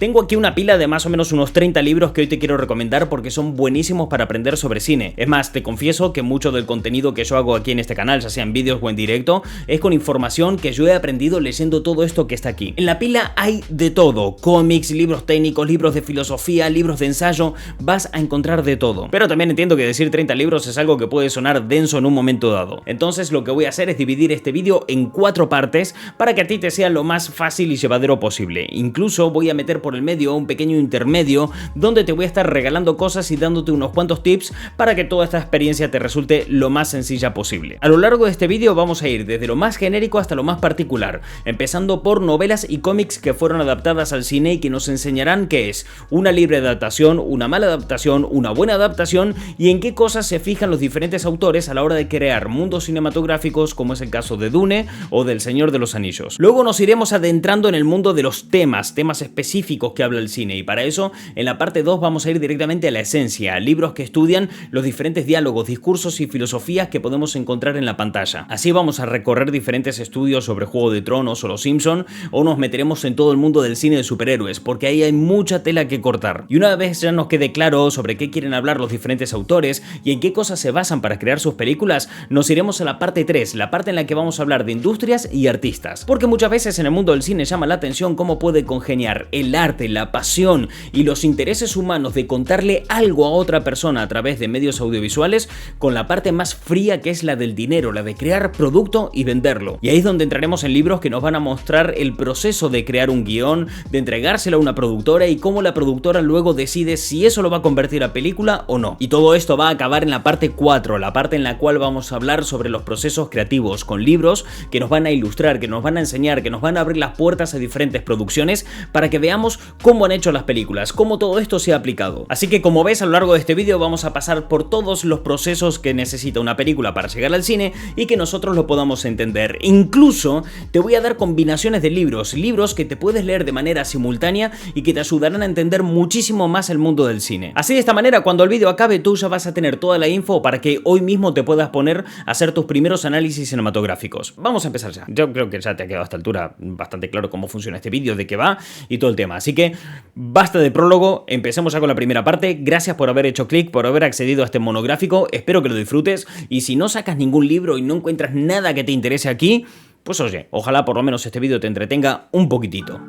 Tengo aquí una pila de más o menos unos 30 libros que hoy te quiero recomendar porque son buenísimos para aprender sobre cine. Es más, te confieso que mucho del contenido que yo hago aquí en este canal, ya sea en vídeos o en directo, es con información que yo he aprendido leyendo todo esto que está aquí. En la pila hay de todo: cómics, libros técnicos, libros de filosofía, libros de ensayo, vas a encontrar de todo. Pero también entiendo que decir 30 libros es algo que puede sonar denso en un momento dado. Entonces lo que voy a hacer es dividir este vídeo en 4 partes para que a ti te sea lo más fácil y llevadero posible. Incluso voy a meter por el medio un pequeño intermedio donde te voy a estar regalando cosas y dándote unos cuantos tips para que toda esta experiencia te resulte lo más sencilla posible. A lo largo de este vídeo vamos a ir desde lo más genérico hasta lo más particular, empezando por novelas y cómics que fueron adaptadas al cine y que nos enseñarán qué es una libre adaptación, una mala adaptación, una buena adaptación y en qué cosas se fijan los diferentes autores a la hora de crear mundos cinematográficos, como es el caso de Dune o del Señor de los Anillos. Luego nos iremos adentrando en el mundo de los temas específicos que habla el cine, y para eso en la parte 2 vamos a ir directamente a la esencia, a libros que estudian los diferentes diálogos, discursos y filosofías que podemos encontrar en la pantalla. Así vamos a recorrer diferentes estudios sobre Juego de Tronos o Los Simpson, o nos meteremos en todo el mundo del cine de superhéroes, porque ahí hay mucha tela que cortar. Y una vez ya nos quede claro sobre qué quieren hablar los diferentes autores y en qué cosas se basan para crear sus películas, nos iremos a la parte 3, la parte en la que vamos a hablar de industrias y artistas. Porque muchas veces en el mundo del cine llama la atención cómo puede congeniar el arte, la pasión y los intereses humanos de contarle algo a otra persona a través de medios audiovisuales con la parte más fría, que es la del dinero, la de crear producto y venderlo. Y ahí es donde entraremos en libros que nos van a mostrar el proceso de crear un guión, de entregárselo a una productora y cómo la productora luego decide si eso lo va a convertir a película o no. Y todo esto va a acabar en la parte 4, la parte en la cual vamos a hablar sobre los procesos creativos con libros que nos van a ilustrar, que nos van a enseñar, que nos van a abrir las puertas a diferentes producciones para que veamos cómo han hecho las películas, cómo todo esto se ha aplicado. Así que, como ves, a lo largo de este vídeo vamos a pasar por todos los procesos que necesita una película para llegar al cine y que nosotros lo podamos entender. Incluso te voy a dar combinaciones de libros que te puedes leer de manera simultánea y que te ayudarán a entender muchísimo más el mundo del cine. Así, de esta manera, cuando el vídeo acabe, tú ya vas a tener toda la info para que hoy mismo te puedas poner a hacer tus primeros análisis cinematográficos. Vamos a empezar ya. Yo creo que ya te ha quedado a esta altura bastante claro cómo funciona este vídeo, de qué va y todo el tema. Así que basta de prólogo, empecemos ya con la primera parte. Gracias por haber hecho clic, por haber accedido a este monográfico, espero que lo disfrutes, y si no sacas ningún libro y no encuentras nada que te interese aquí, pues oye, ojalá por lo menos este vídeo te entretenga un poquitito.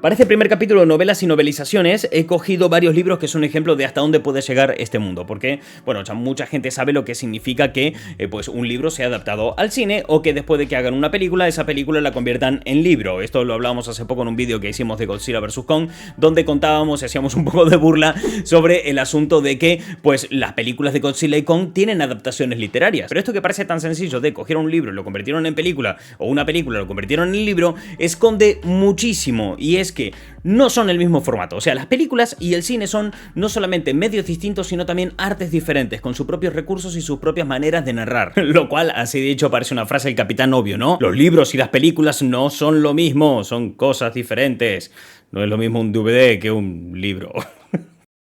Para este primer capítulo de novelas y novelizaciones he cogido varios libros que son ejemplos de hasta dónde puede llegar este mundo, porque, bueno, ya mucha gente sabe lo que significa que pues un libro sea adaptado al cine, o que después de que hagan una película, esa película la conviertan en libro. Esto lo hablábamos hace poco en un vídeo que hicimos de Godzilla vs. Kong, donde contábamos y hacíamos un poco de burla sobre el asunto de que, pues, las películas de Godzilla y Kong tienen adaptaciones literarias. Pero esto que parece tan sencillo de coger un libro y lo convirtieron en película, o una película lo convirtieron en libro, esconde muchísimo, y es que no son el mismo formato. O sea, las películas y el cine son no solamente medios distintos, sino también artes diferentes, con sus propios recursos y sus propias maneras de narrar. Lo cual, así dicho, parece una frase del Capitán Obvio, ¿no? Los libros y las películas no son lo mismo, son cosas diferentes. No es lo mismo un DVD que un libro.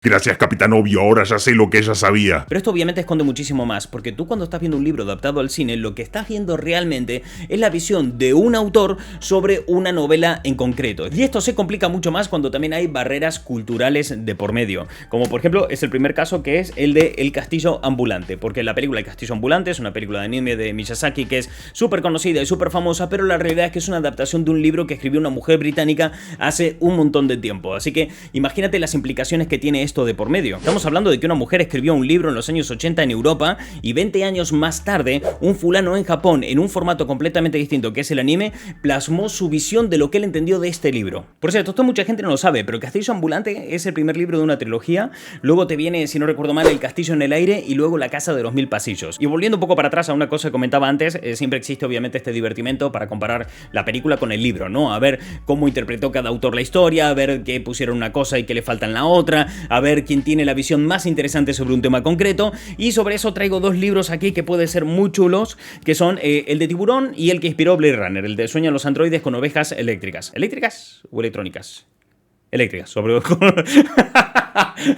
Gracias, Capitán Obvio, ahora ya sé lo que ella sabía. Pero esto obviamente esconde muchísimo más, porque tú cuando estás viendo un libro adaptado al cine, lo que estás viendo realmente es la visión de un autor sobre una novela en concreto. Y esto se complica mucho más cuando también hay barreras culturales de por medio. Como por ejemplo es el primer caso, que es el de El Castillo Ambulante, porque la película El Castillo Ambulante es una película de anime de Miyazaki que es súper conocida y súper famosa, pero la realidad es que es una adaptación de un libro que escribió una mujer británica hace un montón de tiempo. Así que imagínate las implicaciones que tiene esto de por medio. Estamos hablando de que una mujer escribió un libro en los años 80 en Europa, y 20 años más tarde un fulano en Japón, en un formato completamente distinto que es el anime, plasmó su visión de lo que él entendió de este libro. Por cierto, esto mucha gente no lo sabe, pero El Castillo Ambulante es el primer libro de una trilogía. Luego te viene, si no recuerdo mal, El Castillo en el Aire y luego La Casa de los Mil Pasillos. Y volviendo un poco para atrás a una cosa que comentaba antes, siempre existe obviamente este divertimento para comparar la película con el libro, ¿no? A ver cómo interpretó cada autor la historia, a ver qué pusieron una cosa y qué le falta en la otra, a ver quién tiene la visión más interesante sobre un tema concreto. Y sobre eso traigo dos libros aquí que pueden ser muy chulos, que son el de Tiburón y el que inspiró Blade Runner, el de Sueñan los androides con ovejas eléctricas. ¿Eléctricas o electrónicas? eléctricas, sobre...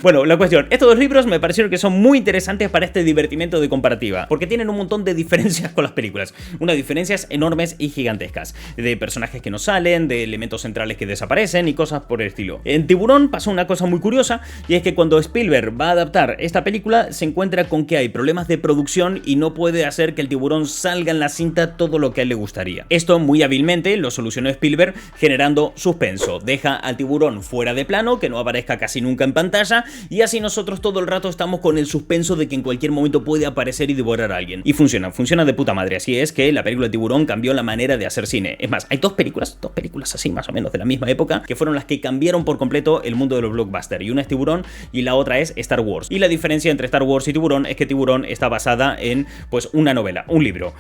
Bueno, la cuestión, estos dos libros me parecieron que son muy interesantes para este divertimento de comparativa, porque tienen un montón de diferencias con las películas, unas diferencias enormes y gigantescas, de personajes que no salen, de elementos centrales que desaparecen y cosas por el estilo. En Tiburón pasó una cosa muy curiosa, y es que cuando Spielberg va a adaptar esta película, se encuentra con que hay problemas de producción y no puede hacer que el tiburón salga en la cinta todo lo que a él le gustaría. Esto muy hábilmente lo solucionó Spielberg generando suspenso, deja al tiburón fuera de plano, que no aparezca casi nunca en pantalla, y así nosotros todo el rato estamos con el suspenso de que en cualquier momento puede aparecer y devorar a alguien. Y funciona de puta madre. Así es que la película Tiburón cambió la manera de hacer cine. Es más, hay dos películas así más o menos de la misma época, que fueron las que cambiaron por completo el mundo de los blockbusters. Y una es Tiburón y la otra es Star Wars. Y la diferencia entre Star Wars y Tiburón es que Tiburón está basada en, pues, una novela, un libro.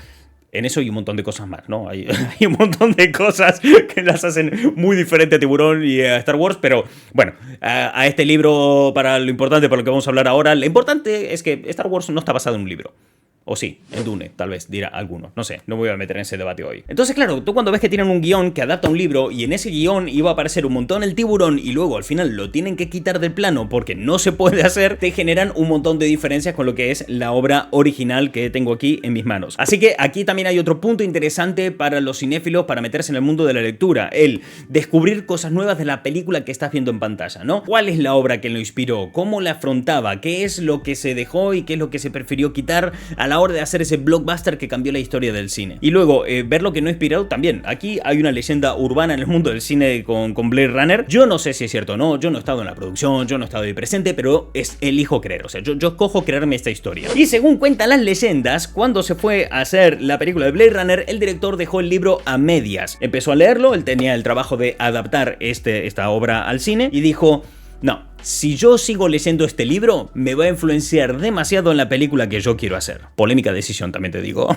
En eso y un montón de cosas más, ¿no? Hay un montón de cosas que las hacen muy diferente a Tiburón y a Star Wars, pero bueno, a este libro, para lo importante, para lo que vamos a hablar ahora, lo importante es que Star Wars no está basado en un libro. O sí, en Dune, tal vez, dirá alguno. No sé, no me voy a meter en ese debate hoy. Entonces, claro, tú cuando ves que tienen un guión que adapta un libro y en ese guión iba a aparecer un montón el tiburón y luego al final lo tienen que quitar del plano porque no se puede hacer, te generan un montón de diferencias con lo que es la obra original que tengo aquí en mis manos. Así que aquí también hay otro punto interesante para los cinéfilos para meterse en el mundo de la lectura, el descubrir cosas nuevas de la película que estás viendo en pantalla, ¿no? ¿Cuál es la obra que lo inspiró? ¿Cómo la afrontaba? ¿Qué es lo que se dejó y qué es lo que se prefirió quitar a la hora de hacer ese blockbuster que cambió la historia del cine? Y luego, ver lo que no ha inspirado también. Aquí hay una leyenda urbana en el mundo del cine con Blade Runner. Yo no sé si es cierto o no, yo no he estado en la producción, yo no he estado ahí presente, pero elijo creer, o sea, yo escojo creerme esta historia. Y según cuentan las leyendas, cuando se fue a hacer la película de Blade Runner, el director dejó el libro a medias. Empezó a leerlo, él tenía el trabajo de adaptar esta obra al cine y dijo: no, si yo sigo leyendo este libro, me va a influenciar demasiado en la película que yo quiero hacer. Polémica decisión, también te digo.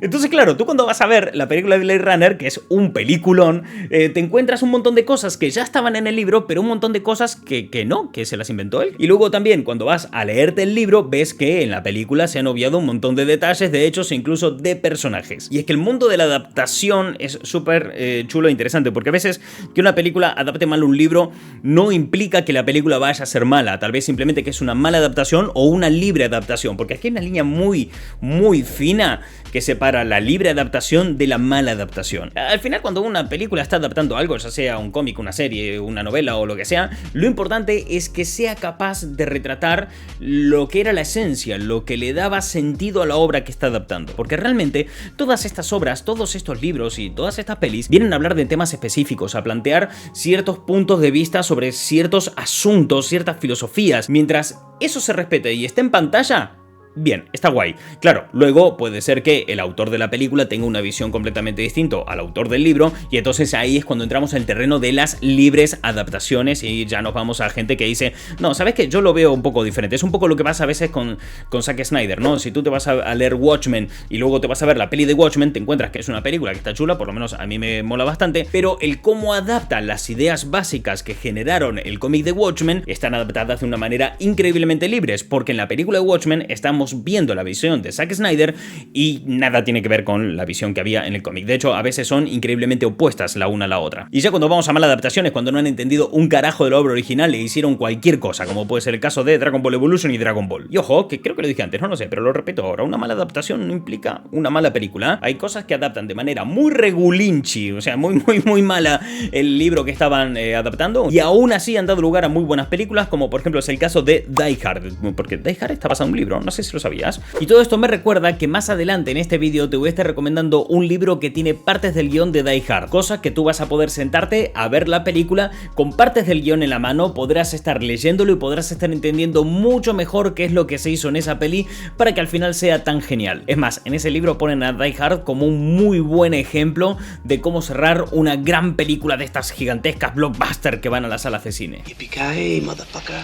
Entonces, claro, tú cuando vas a ver la película de Blade Runner, que es un peliculón, te encuentras un montón de cosas que ya estaban en el libro, pero un montón de cosas que no, que se las inventó él. Y luego también, cuando vas a leerte el libro, ves que en la película se han obviado un montón de detalles, de hechos e incluso de personajes. Y es que el mundo de la adaptación es súper chulo e interesante, porque a veces que una película adapte mal un libro no implica que la película vaya a ser mala, tal vez simplemente que es una mala adaptación o una libre adaptación, porque aquí hay una línea muy, muy fina que separa la libre adaptación de la mala adaptación. Al final, cuando una película está adaptando algo, ya sea un cómic, una serie, una novela o lo que sea, lo importante es que sea capaz de retratar lo que era la esencia, lo que le daba sentido a la obra que está adaptando. Porque realmente todas estas obras, todos estos libros y todas estas pelis vienen a hablar de temas específicos, a plantear ciertos puntos de vista sobre ciertos asuntos, ciertas filosofías. Mientras eso se respete y esté en pantalla, bien, está guay. Claro, luego puede ser que el autor de la película tenga una visión completamente distinta al autor del libro, y entonces ahí es cuando entramos en el terreno de las libres adaptaciones y ya nos vamos a gente que dice: no, ¿sabes qué? Yo lo veo un poco diferente. Es un poco lo que pasa a veces con Zack Snyder, ¿no? Si tú te vas a leer Watchmen y luego te vas a ver la peli de Watchmen, te encuentras que es una película que está chula, por lo menos a mí me mola bastante, pero el cómo adapta las ideas básicas que generaron el cómic de Watchmen están adaptadas de una manera increíblemente libres, porque en la película de Watchmen estamos viendo la visión de Zack Snyder y nada tiene que ver con la visión que había en el cómic. De hecho, a veces son increíblemente opuestas la una a la otra. Y ya cuando vamos a malas adaptaciones, cuando no han entendido un carajo de la obra original e hicieron cualquier cosa, como puede ser el caso de Dragon Ball Evolution y Dragon Ball. Y ojo, que creo que lo dije antes, no lo sé, pero lo repito ahora, una mala adaptación no implica una mala película. Hay cosas que adaptan de manera muy regulinchi, o sea, muy mala el libro que estaban adaptando, y aún así han dado lugar a muy buenas películas, como por ejemplo es el caso de Die Hard, porque Die Hard está basado en un libro, no sé si lo sabías. Y todo esto me recuerda que más adelante en este vídeo te voy a estar recomendando un libro que tiene partes del guión de Die Hard, cosa que tú vas a poder sentarte a ver la película con partes del guión en la mano, podrás estar leyéndolo y podrás estar entendiendo mucho mejor qué es lo que se hizo en esa peli para que al final sea tan genial. Es más, en ese libro ponen a Die Hard como un muy buen ejemplo de cómo cerrar una gran película de estas gigantescas blockbuster que van a las salas de cine. Yippee-ki-yay, motherfucker.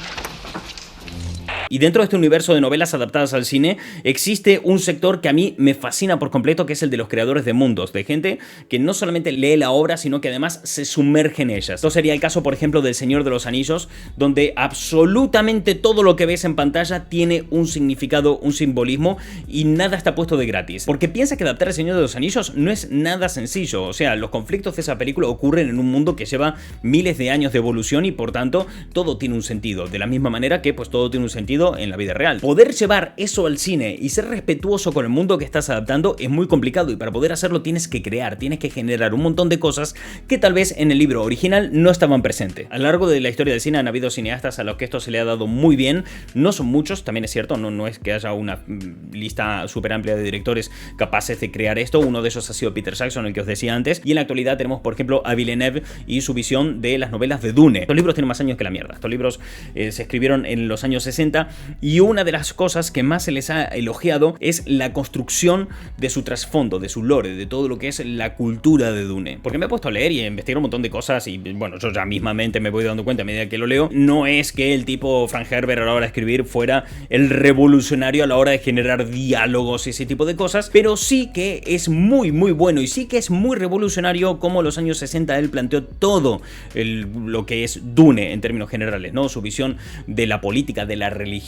Y dentro de este universo de novelas adaptadas al cine existe un sector que a mí me fascina por completo, que es el de los creadores de mundos, de gente que no solamente lee la obra, sino que además se sumerge en ellas. Esto sería el caso, por ejemplo, del Señor de los Anillos, donde absolutamente todo lo que ves en pantalla tiene un significado, un simbolismo, y nada está puesto de gratis. Porque piensa que adaptar El Señor de los Anillos no es nada sencillo. O sea, los conflictos de esa película ocurren en un mundo que lleva miles de años de evolución y por tanto todo tiene un sentido. De la misma manera que pues todo tiene un sentido en la vida real. Poder llevar eso al cine y ser respetuoso con el mundo que estás adaptando es muy complicado, y para poder hacerlo tienes que crear, tienes que generar un montón de cosas que tal vez en el libro original no estaban presentes. A lo largo de la historia del cine han habido cineastas a los que esto se le ha dado muy bien. No son muchos, también es cierto, no es que haya una lista súper amplia de directores capaces de crear esto. Uno de esos ha sido Peter Jackson, el que os decía antes, y en la actualidad tenemos por ejemplo a Villeneuve y su visión de las novelas de Dune. Estos libros tienen más años que la mierda. Estos libros se escribieron en los años 60, y una de las cosas que más se les ha elogiado es la construcción de su trasfondo, de su lore, de todo lo que es la cultura de Dune. Porque me he puesto a leer y a investigar un montón de cosas, y bueno, yo ya mismamente me voy dando cuenta a medida que lo leo. No es que el tipo Frank Herbert a la hora de escribir fuera el revolucionario a la hora de generar diálogos y ese tipo de cosas, pero sí que es muy bueno, y sí que es muy revolucionario como en los años 60 él planteó todo lo que es Dune en términos generales, ¿no? Su visión de la política, de la religión,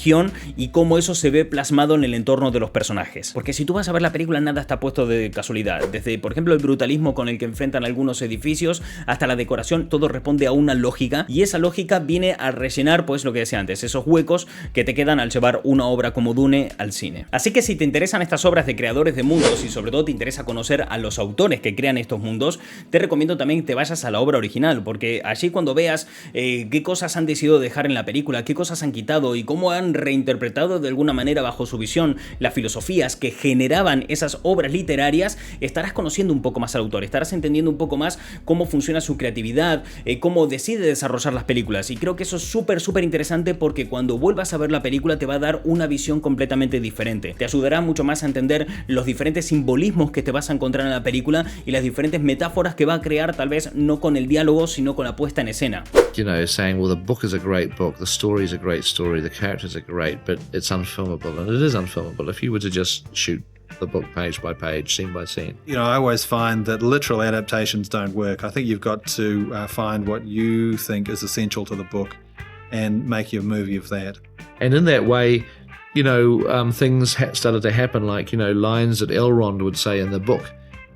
y cómo eso se ve plasmado en el entorno de los personajes. Porque si tú vas a ver la película, nada está puesto de casualidad. Desde, por ejemplo, el brutalismo con el que enfrentan algunos edificios hasta la decoración, todo responde a una lógica, y esa lógica viene a rellenar, pues lo que decía antes, esos huecos que te quedan al llevar una obra como Dune al cine. Así que si te interesan estas obras de creadores de mundos, y sobre todo te interesa conocer a los autores que crean estos mundos, te recomiendo también que te vayas a la obra original, porque allí cuando veas qué cosas han decidido dejar en la película, qué cosas han quitado y cómo han reinterpretado de alguna manera bajo su visión las filosofías que generaban esas obras literarias, estarás conociendo un poco más al autor, estarás entendiendo un poco más cómo funciona su creatividad, cómo decide desarrollar las películas. Y creo que eso es súper interesante, porque cuando vuelvas a ver la película te va a dar una visión completamente diferente. Te ayudará mucho más a entender los diferentes simbolismos que te vas a encontrar en la película y las diferentes metáforas que va a crear, tal vez no con el diálogo, sino con la puesta en escena. You know, saying, well, the book is a great book, the story is a great story, the characters are great, but it's unfilmable, and it is unfilmable. If you were to just shoot the book page by page, scene by scene. You know, I always find that literal adaptations don't work. I think you've got to find what you think is essential to the book and make your movie of that. And in that way, you know, things started to happen, like, you know, lines that Elrond would say in the book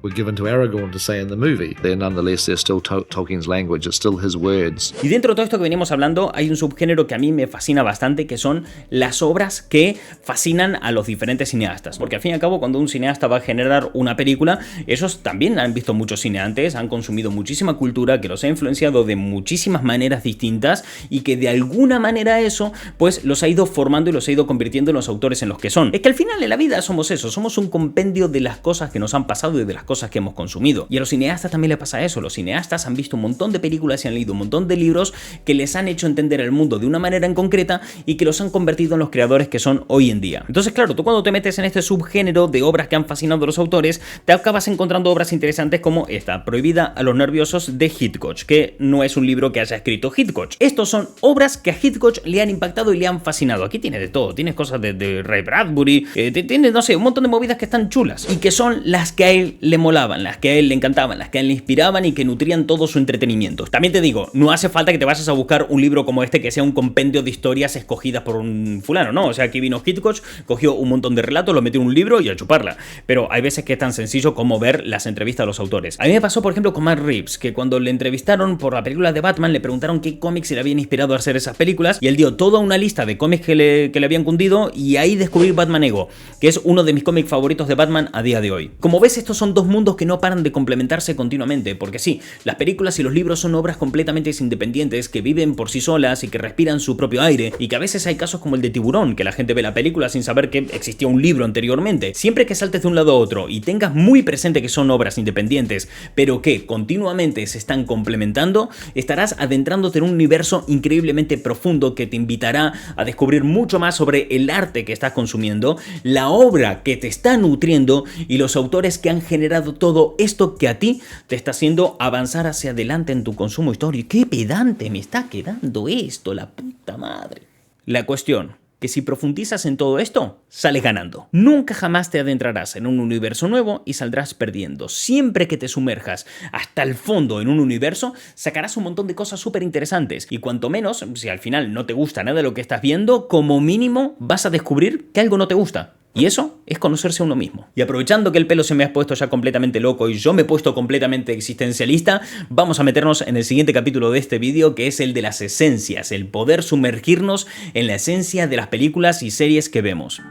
were given to Aragorn to say in the movie. Nonetheless, they're still Tolkien's language, it's still his words. Y dentro de todo esto que venimos hablando, hay un subgénero que a mí me fascina bastante, que son las obras que fascinan a los diferentes cineastas. Porque al fin y al cabo, cuando un cineasta va a generar una película, ellos también han visto mucho cine antes, han consumido muchísima cultura que los ha influenciado de muchísimas maneras distintas, y que de alguna manera eso, pues los ha ido formando y los ha ido convirtiendo en los autores en los que son. Es que al final en la vida somos eso, somos un compendio de las cosas que nos han pasado y de las cosas que hemos consumido. Y a los cineastas también les pasa eso. Los cineastas han visto un montón de películas y han leído un montón de libros que les han hecho entender el mundo de una manera en concreta y que los han convertido en los creadores que son hoy en día. Entonces, claro, tú cuando te metes en este subgénero de obras que han fascinado a los autores, te acabas encontrando obras interesantes como esta, Prohibida a los nerviosos, de Hitchcock, que no es un libro que haya escrito Hitchcock. Estos son obras que a Hitchcock le han impactado y le han fascinado. Aquí tienes de todo, tienes cosas de Ray Bradbury, tienes, no sé, un montón de movidas que están chulas y que son las que a él le molaban, las que a él le encantaban, las que a él le inspiraban y que nutrían todo su entretenimiento. También te digo, no hace falta que te vayas a buscar un libro como este que sea un compendio de historias escogidas por un fulano, no, o sea, aquí vino Hitchcock, cogió un montón de relatos, lo metió en un libro y a chuparla. Pero hay veces que es tan sencillo como ver las entrevistas a los autores. A mí me pasó, por ejemplo, con Matt Reeves, que cuando le entrevistaron por la película de Batman, le preguntaron qué cómics le habían inspirado a hacer esas películas, y él dio toda una lista de cómics que le habían cundido, y ahí descubrí Batman Ego, que es uno de mis cómics favoritos de Batman a día de hoy. Como ves, estos son dos mundos que no paran de complementarse continuamente, porque sí, las películas y los libros son obras completamente independientes que viven por sí solas y que respiran su propio aire, y que a veces hay casos como el de Tiburón, que la gente ve la película sin saber que existía un libro anteriormente. Siempre que saltes de un lado a otro y tengas muy presente que son obras independientes, pero que continuamente se están complementando, estarás adentrándote en un universo increíblemente profundo que te invitará a descubrir mucho más sobre el arte que estás consumiendo, la obra que te está nutriendo y los autores que han generado todo esto que a ti te está haciendo avanzar hacia adelante en tu consumo histórico. ¡Qué pedante me está quedando esto, la puta madre! La cuestión, que si profundizas en todo esto, sales ganando. Nunca jamás te adentrarás en un universo nuevo y saldrás perdiendo. Siempre que te sumerjas hasta el fondo en un universo, sacarás un montón de cosas súper interesantes. Y cuanto menos, si al final no te gusta nada de lo que estás viendo, como mínimo vas a descubrir que algo no te gusta. Y eso es conocerse a uno mismo. Y aprovechando que el pelo se me ha puesto ya completamente loco y yo me he puesto completamente existencialista, vamos a meternos en el siguiente capítulo de este vídeo, que es el de las esencias, el poder sumergirnos en la esencia de las películas y series que vemos.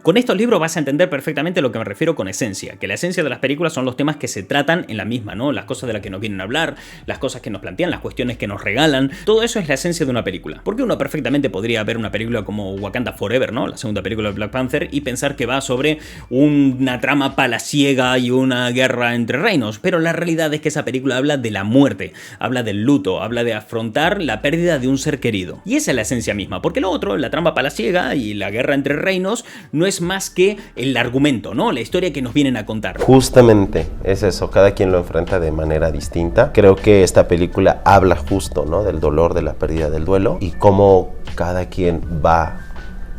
Con estos libros vas a entender perfectamente a lo que me refiero con esencia, que la esencia de las películas son los temas que se tratan en la misma, ¿no? Las cosas de las que nos vienen a hablar, las cosas que nos plantean, las cuestiones que nos regalan, todo eso es la esencia de una película. Porque uno perfectamente podría ver una película como Wakanda Forever, ¿no? La segunda película de Black Panther, y pensar que va sobre una trama palaciega y una guerra entre reinos, pero la realidad es que esa película habla de la muerte, habla del luto, habla de afrontar la pérdida de un ser querido. Y esa es la esencia misma, porque lo otro, la trama palaciega y la guerra entre reinos, no es más que el argumento, ¿no? La historia que nos vienen a contar. Justamente es eso, cada quien lo enfrenta de manera distinta. Creo que esta película habla justo, ¿no? Del dolor, de la pérdida, del duelo y cómo cada quien va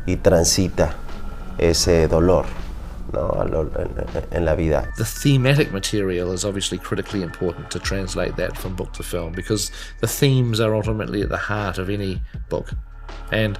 y transita ese dolor, ¿no? En la vida. The thematic material is obviously critically important to translate that from book to film, because the themes are ultimately at the heart of any book. And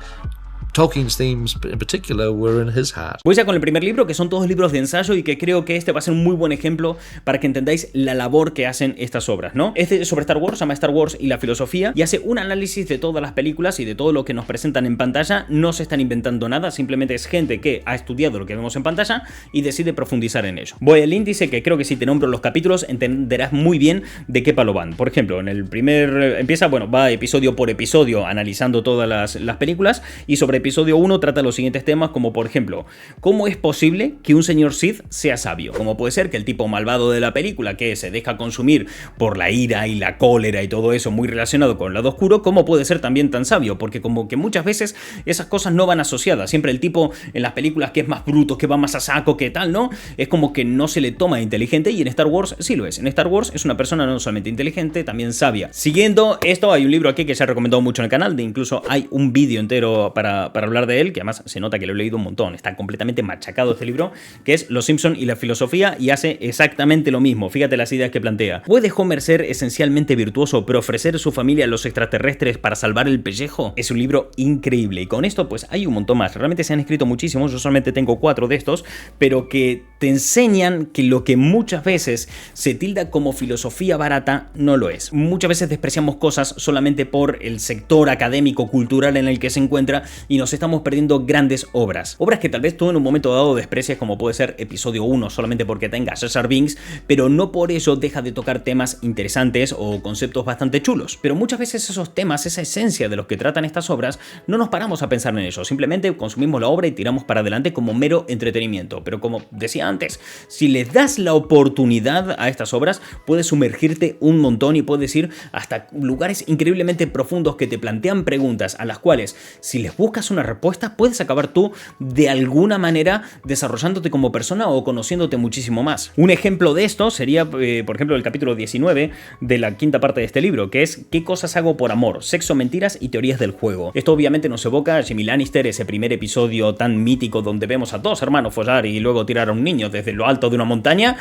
Tolkien's themes in particular were in his heart. Voy ya con el primer libro, que son todos libros de ensayo y que creo que este va a ser un muy buen ejemplo para que entendáis la labor que hacen estas obras, ¿no? Este es sobre Star Wars, se llama Star Wars y la filosofía, y hace un análisis de todas las películas y de todo lo que nos presentan en pantalla. No se están inventando nada, simplemente es gente que ha estudiado lo que vemos en pantalla y decide profundizar en ello. Voy al índice, que creo que si te nombro los capítulos entenderás muy bien de qué palo van. Por ejemplo, en el primer empieza, bueno, va episodio por episodio analizando todas las películas, y sobre episodio 1 trata los siguientes temas, como por ejemplo, ¿cómo es posible que un señor Sith sea sabio? ¿Cómo puede ser que el tipo malvado de la película, que se deja consumir por la ira y la cólera y todo eso muy relacionado con el lado oscuro, cómo puede ser también tan sabio? Porque como que muchas veces esas cosas no van asociadas. Siempre el tipo en las películas que es más bruto, que va más a saco, que tal, ¿no? Es como que no se le toma inteligente, y en Star Wars sí lo es. En Star Wars es una persona no solamente inteligente, también sabia. Siguiendo esto, hay un libro aquí que se ha recomendado mucho en el canal, de incluso hay un vídeo entero para hablar de él, que además se nota que lo he leído un montón, está completamente machacado este libro, que es Los Simpson y la filosofía, y hace exactamente lo mismo. Fíjate las ideas que plantea. ¿Puede Homer ser esencialmente virtuoso pero ofrecer su familia a los extraterrestres para salvar el pellejo? Es un libro increíble, y con esto pues hay un montón más. Realmente se han escrito muchísimos, yo solamente tengo 4 de estos, pero que te enseñan que lo que muchas veces se tilda como filosofía barata no lo es. Muchas veces despreciamos cosas solamente por el sector académico cultural en el que se encuentra, y nos estamos perdiendo grandes obras que tal vez tú en un momento dado desprecias, como puede ser episodio 1, solamente porque tenga Jar Jar Binks, pero no por eso deja de tocar temas interesantes o conceptos bastante chulos. Pero muchas veces esos temas, esa esencia de los que tratan estas obras, no nos paramos a pensar en ello, simplemente consumimos la obra y tiramos para adelante como mero entretenimiento. Pero como decía antes, si les das la oportunidad a estas obras, puedes sumergirte un montón y puedes ir hasta lugares increíblemente profundos que te plantean preguntas a las cuales, si les buscas una respuesta, puedes acabar tú de alguna manera desarrollándote como persona o conociéndote muchísimo más. Un ejemplo de esto sería, por ejemplo, el capítulo 19 de la quinta parte de este libro, que es ¿qué cosas hago por amor? Sexo, mentiras y teorías del juego. Esto obviamente nos evoca a Jaime Lannister, ese primer episodio tan mítico donde vemos a 2 hermanos follar y luego tirar a un niño desde lo alto de una montaña.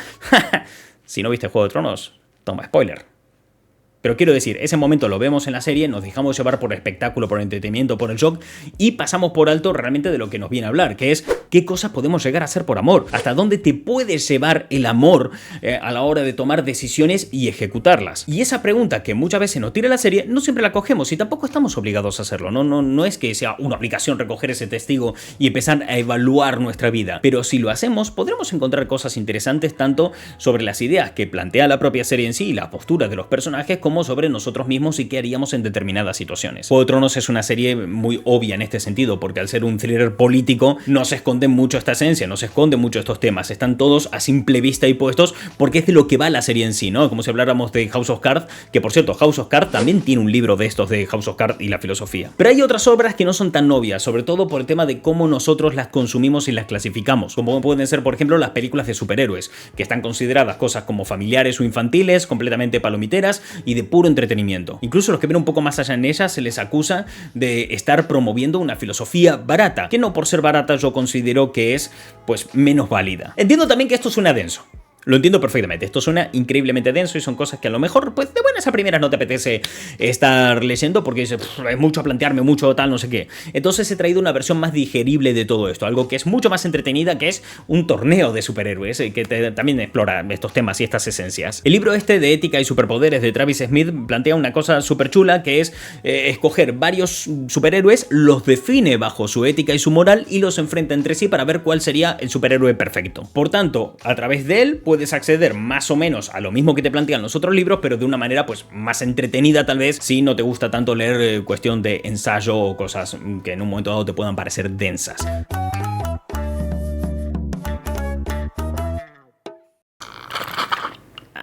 Si no viste Juego de Tronos, toma spoiler. Pero quiero decir, ese momento lo vemos en la serie, nos dejamos llevar por el espectáculo, por el entretenimiento, por el shock, y pasamos por alto realmente de lo que nos viene a hablar, que es qué cosas podemos llegar a hacer por amor, hasta dónde te puedes llevar el amor a la hora de tomar decisiones y ejecutarlas. Y esa pregunta que muchas veces nos tira la serie, no siempre la cogemos y tampoco estamos obligados a hacerlo. No es que sea una obligación recoger ese testigo y empezar a evaluar nuestra vida, pero si lo hacemos podremos encontrar cosas interesantes tanto sobre las ideas que plantea la propia serie en sí y la postura de los personajes, como sobre nosotros mismos y qué haríamos en determinadas situaciones. Juego de Tronos es una serie muy obvia en este sentido, porque al ser un thriller político no se esconde esconden mucho esta esencia, no se esconden mucho estos temas, están todos a simple vista y puestos porque es de lo que va la serie en sí, ¿no? Como si habláramos de House of Cards, que por cierto, House of Cards también tiene un libro de estos de House of Cards y la filosofía. Pero hay otras obras que no son tan obvias, sobre todo por el tema de cómo nosotros las consumimos y las clasificamos, como pueden ser, por ejemplo, las películas de superhéroes, que están consideradas cosas como familiares o infantiles, completamente palomiteras y de puro entretenimiento. Incluso los que ven un poco más allá en ellas se les acusa de estar promoviendo una filosofía barata, que no por ser barata yo considero que es, pues, menos válida. Entiendo también que esto suena denso. Lo entiendo perfectamente, esto suena increíblemente denso y son cosas que a lo mejor, pues de buenas a primeras no te apetece estar leyendo porque dices, es mucho a plantearme, mucho tal, no sé qué. Entonces he traído una versión más digerible de todo esto, algo que es mucho más entretenida, que es un torneo de superhéroes, que también explora estos temas y estas esencias. El libro este de Ética y Superpoderes de Travis Smith plantea una cosa súper chula, que es escoger varios superhéroes, los define bajo su ética y su moral y los enfrenta entre sí para ver cuál sería el superhéroe perfecto. Por tanto, a través de él puedes acceder más o menos a lo mismo que te plantean los otros libros, pero de una manera pues más entretenida tal vez, si no te gusta tanto leer cuestión de ensayo o cosas que en un momento dado te puedan parecer densas.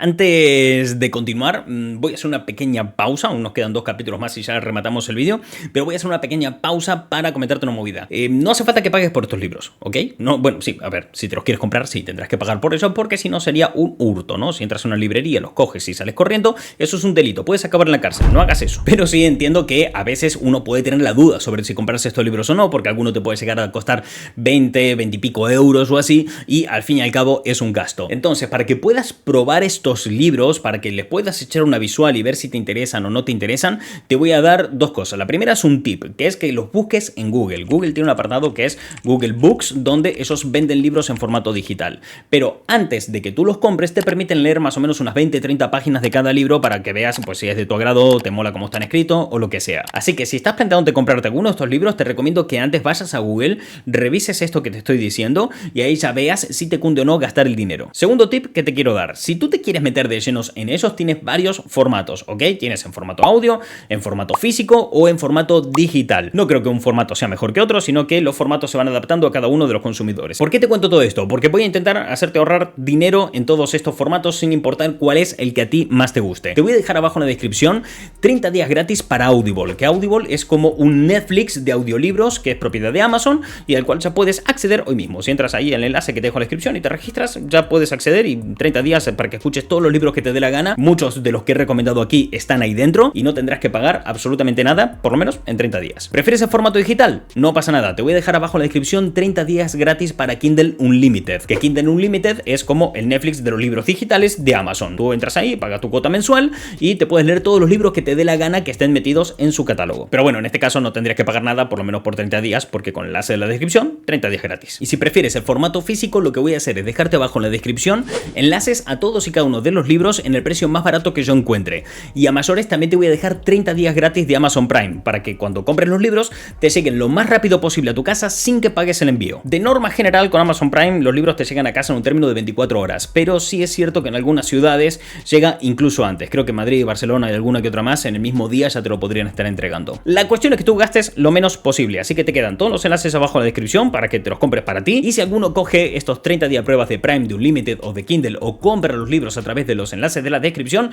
Antes de continuar, voy a hacer una pequeña pausa, aún nos quedan 2 capítulos más y ya rematamos el vídeo, pero voy a hacer una pequeña pausa para comentarte una movida. No hace falta que pagues por estos libros, ¿ok? No, bueno, sí, a ver, si te los quieres comprar, sí, tendrás que pagar por eso, porque si no sería un hurto, ¿no? Si entras a una librería, los coges y sales corriendo, eso es un delito, puedes acabar en la cárcel, no hagas eso. Pero sí entiendo que a veces uno puede tener la duda sobre si comprarse estos libros o no, porque alguno te puede llegar a costar 20 y pico euros o así, y al fin y al cabo es un gasto. Entonces, para que puedas probar estos libros, para que les puedas echar una visual y ver si te interesan o no te interesan, te voy a dar 2 cosas. La primera es un tip, que es que los busques en Google. Google tiene un apartado que es Google Books, donde esos venden libros en formato digital. Pero antes de que tú los compres, te permiten leer más o menos unas 20-30 páginas de cada libro para que veas pues si es de tu agrado, te mola cómo están escritos o lo que sea. Así que si estás planteándote comprarte alguno de estos libros, te recomiendo que antes vayas a Google, revises esto que te estoy diciendo y ahí ya veas si te cunde o no gastar el dinero. Segundo tip que te quiero dar, si tú te quieres meter de llenos en esos, tienes varios formatos, ¿ok? Tienes en formato audio, en formato físico o en formato digital. No creo que un formato sea mejor que otro, sino que los formatos se van adaptando a cada uno de los consumidores. ¿Por qué te cuento todo esto? Porque voy a intentar hacerte ahorrar dinero en todos estos formatos sin importar cuál es el que a ti más te guste. Te voy a dejar abajo en la descripción 30 días gratis para Audible, que Audible es como un Netflix de audiolibros que es propiedad de Amazon y al cual ya puedes acceder hoy mismo. Si entras ahí en el enlace que te dejo en la descripción y te registras, ya puedes acceder y 30 días para que escuches todos los libros que te dé la gana. Muchos de los que he recomendado aquí están ahí dentro y no tendrás que pagar absolutamente nada, por lo menos en 30 días. ¿Prefieres el formato digital? No pasa nada, te voy a dejar abajo en la descripción 30 días gratis para Kindle Unlimited, que Kindle Unlimited es como el Netflix de los libros digitales de Amazon. Tú entras ahí, pagas tu cuota mensual y te puedes leer todos los libros que te dé la gana que estén metidos en su catálogo. Pero bueno, en este caso no tendrías que pagar nada, por lo menos por 30 días, porque con el enlace de la descripción, 30 días gratis. Y si prefieres el formato físico, lo que voy a hacer es dejarte abajo en la descripción enlaces a todos y cada uno de los libros en el precio más barato que yo encuentre. Y a mayores también te voy a dejar 30 días gratis de Amazon Prime, para que cuando compres los libros te lleguen lo más rápido posible a tu casa sin que pagues el envío. De norma general con Amazon Prime los libros te llegan a casa en un término de 24 horas, pero sí es cierto que en algunas ciudades llega incluso antes. Creo que en Madrid y Barcelona y alguna que otra más en el mismo día ya te lo podrían estar entregando. La cuestión es que tú gastes lo menos posible, así que te quedan todos los enlaces abajo en la descripción para que te los compres para ti. Y si alguno coge estos 30 días pruebas de Prime, de Unlimited o de Kindle o compra los libros a través de los enlaces de la descripción,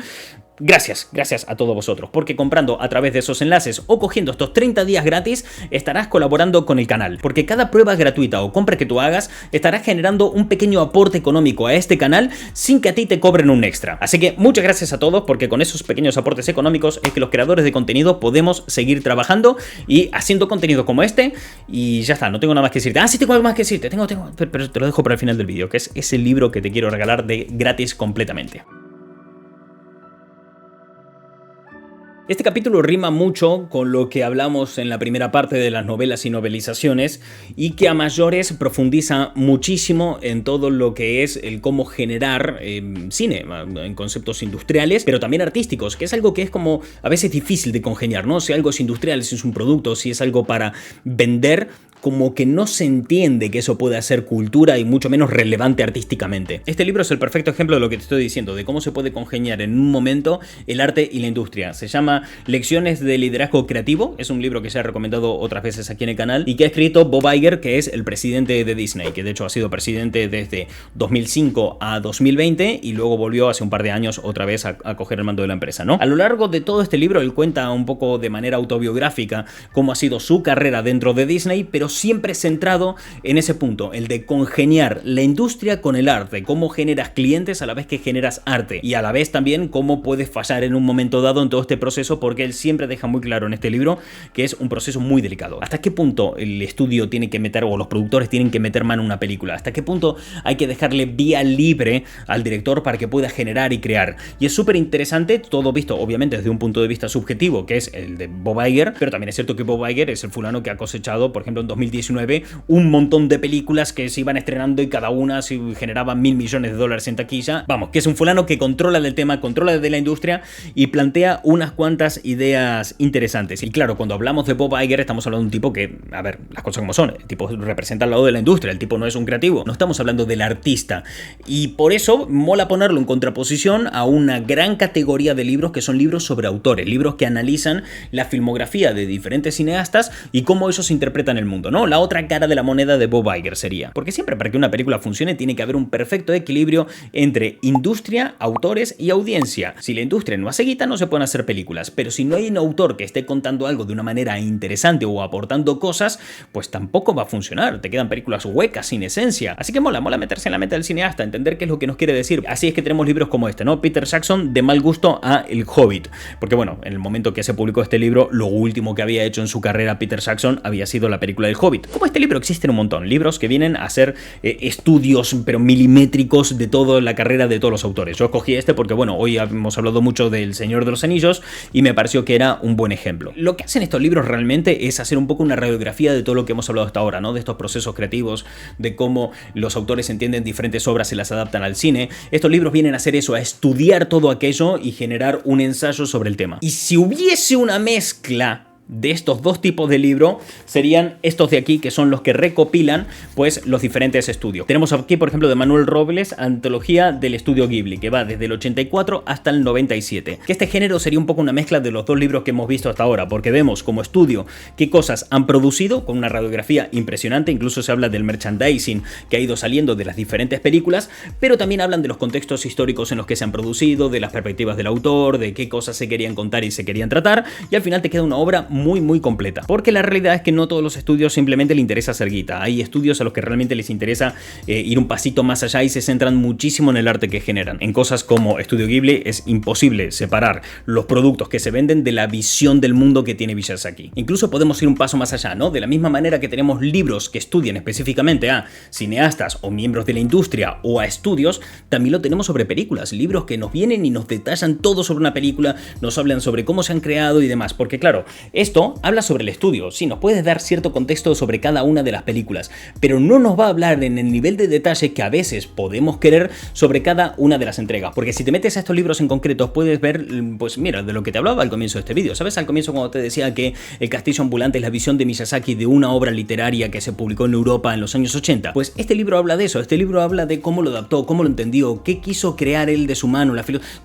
gracias a todos vosotros, porque comprando a través de esos enlaces o cogiendo estos 30 días gratis estarás colaborando con el canal, porque cada prueba gratuita o compra que tú hagas estarás generando un pequeño aporte económico a este canal sin que a ti te cobren un extra. Así que muchas gracias a todos, porque con esos pequeños aportes económicos es que los creadores de contenido podemos seguir trabajando y haciendo contenido como este. Y ya está, no tengo nada más que decirte. Sí tengo algo más que decirte, pero te lo dejo para el final del vídeo, que es ese libro que te quiero regalar de gratis completamente. Este capítulo rima mucho con lo que hablamos en la primera parte de las novelas y novelizaciones, y que a mayores profundiza muchísimo en todo lo que es el cómo generar cine, en conceptos industriales, pero también artísticos, que es algo que es como a veces difícil de congeniar, ¿no? Si algo es industrial, si es un producto, si es algo para vender, como que no se entiende que eso pueda ser cultura y mucho menos relevante artísticamente. Este libro es el perfecto ejemplo de lo que te estoy diciendo, de cómo se puede congeniar en un momento el arte y la industria. Se llama Lecciones de Liderazgo Creativo, es un libro que ya he recomendado otras veces aquí en el canal y que ha escrito Bob Iger, que es el presidente de Disney, que de hecho ha sido presidente desde 2005 a 2020 y luego volvió hace un par de años otra vez a coger el mando de la empresa, ¿no? A lo largo de todo este libro él cuenta un poco de manera autobiográfica cómo ha sido su carrera dentro de Disney, pero siempre centrado en ese punto, el de congeniar la industria con el arte, cómo generas clientes a la vez que generas arte y a la vez también cómo puedes fallar en un momento dado en todo este proceso, porque él siempre deja muy claro en este libro que es un proceso muy delicado. ¿Hasta qué punto el estudio tiene que meter, o los productores tienen que meter mano en una película? ¿Hasta qué punto hay que dejarle vía libre al director para que pueda generar y crear? Y es súper interesante, todo visto obviamente desde un punto de vista subjetivo, que es el de Bob Iger, pero también es cierto que Bob Iger es el fulano que ha cosechado, por ejemplo, en 2019, un montón de películas que se iban estrenando y cada una se generaban $1.000 millones en taquilla. Vamos, que es un fulano que controla del tema, controla de la industria y plantea unas cuantas ideas interesantes. Y claro, cuando hablamos de Bob Iger estamos hablando de un tipo que, a ver, las cosas como son, el tipo representa al lado de la industria, el tipo no es un creativo, no estamos hablando del artista. Y por eso mola ponerlo en contraposición a una gran categoría de libros que son libros sobre autores, libros que analizan la filmografía de diferentes cineastas y cómo ellos interpretan el mundo, ¿no? La otra cara de la moneda de Bob Iger sería, porque siempre para que una película funcione tiene que haber un perfecto equilibrio entre industria, autores y audiencia. Si la industria no hace guita, no se pueden hacer películas, pero si no hay un autor que esté contando algo de una manera interesante o aportando cosas, pues tampoco va a funcionar, te quedan películas huecas, sin esencia. Así que mola meterse en la mente del cineasta, entender qué es lo que nos quiere decir. Así es que tenemos libros como este, ¿no? Peter Jackson, De mal gusto a El Hobbit, porque bueno, en el momento que se publicó este libro, lo último que había hecho en su carrera Peter Jackson había sido la película del Hobbit. Como este libro existen un montón, libros que vienen a hacer estudios pero milimétricos de toda la carrera de todos los autores. Yo escogí este porque bueno, hoy hemos hablado mucho del Señor de los Anillos y me pareció que era un buen ejemplo. Lo que hacen estos libros realmente es hacer un poco una radiografía de todo lo que hemos hablado hasta ahora, ¿no? De estos procesos creativos, de cómo los autores entienden diferentes obras y las adaptan al cine. Estos libros vienen a hacer eso, a estudiar todo aquello y generar un ensayo sobre el tema. Y si hubiese una mezcla de estos dos tipos de libro, serían estos de aquí, que son los que recopilan pues los diferentes estudios. Tenemos aquí, por ejemplo, de Manuel Robles, Antología del Estudio Ghibli, que va desde el 84 hasta el 97. Que este género sería un poco una mezcla de los dos libros que hemos visto hasta ahora, porque vemos como estudio qué cosas han producido, con una radiografía impresionante, incluso se habla del merchandising que ha ido saliendo de las diferentes películas, pero también hablan de los contextos históricos en los que se han producido, de las perspectivas del autor, de qué cosas se querían contar y se querían tratar, y al final te queda una obra muy completa, porque la realidad es que no todos los estudios simplemente les interesa hacer guita. Hay estudios a los que realmente les interesa ir un pasito más allá y se centran muchísimo en el arte que generan. En cosas como Estudio Ghibli es imposible separar los productos que se venden de la visión del mundo que tiene Miyazaki. Incluso podemos ir un paso más allá, ¿no? De la misma manera que tenemos libros que estudian específicamente a cineastas o miembros de la industria o a estudios, también lo tenemos sobre películas, libros que nos vienen y nos detallan todo sobre una película, nos hablan sobre cómo se han creado y demás, porque claro, esto habla sobre el estudio, sí, nos puede dar cierto contexto sobre cada una de las películas, pero no nos va a hablar en el nivel de detalle que a veces podemos querer sobre cada una de las entregas, porque si te metes a estos libros en concreto puedes ver, pues mira, de lo que te hablaba al comienzo de este vídeo, ¿sabes? Al comienzo cuando te decía que El Castillo Ambulante es la visión de Miyazaki de una obra literaria que se publicó en Europa en los años 80, pues este libro habla de eso, este libro habla de cómo lo adaptó, cómo lo entendió, qué quiso crear él de su mano,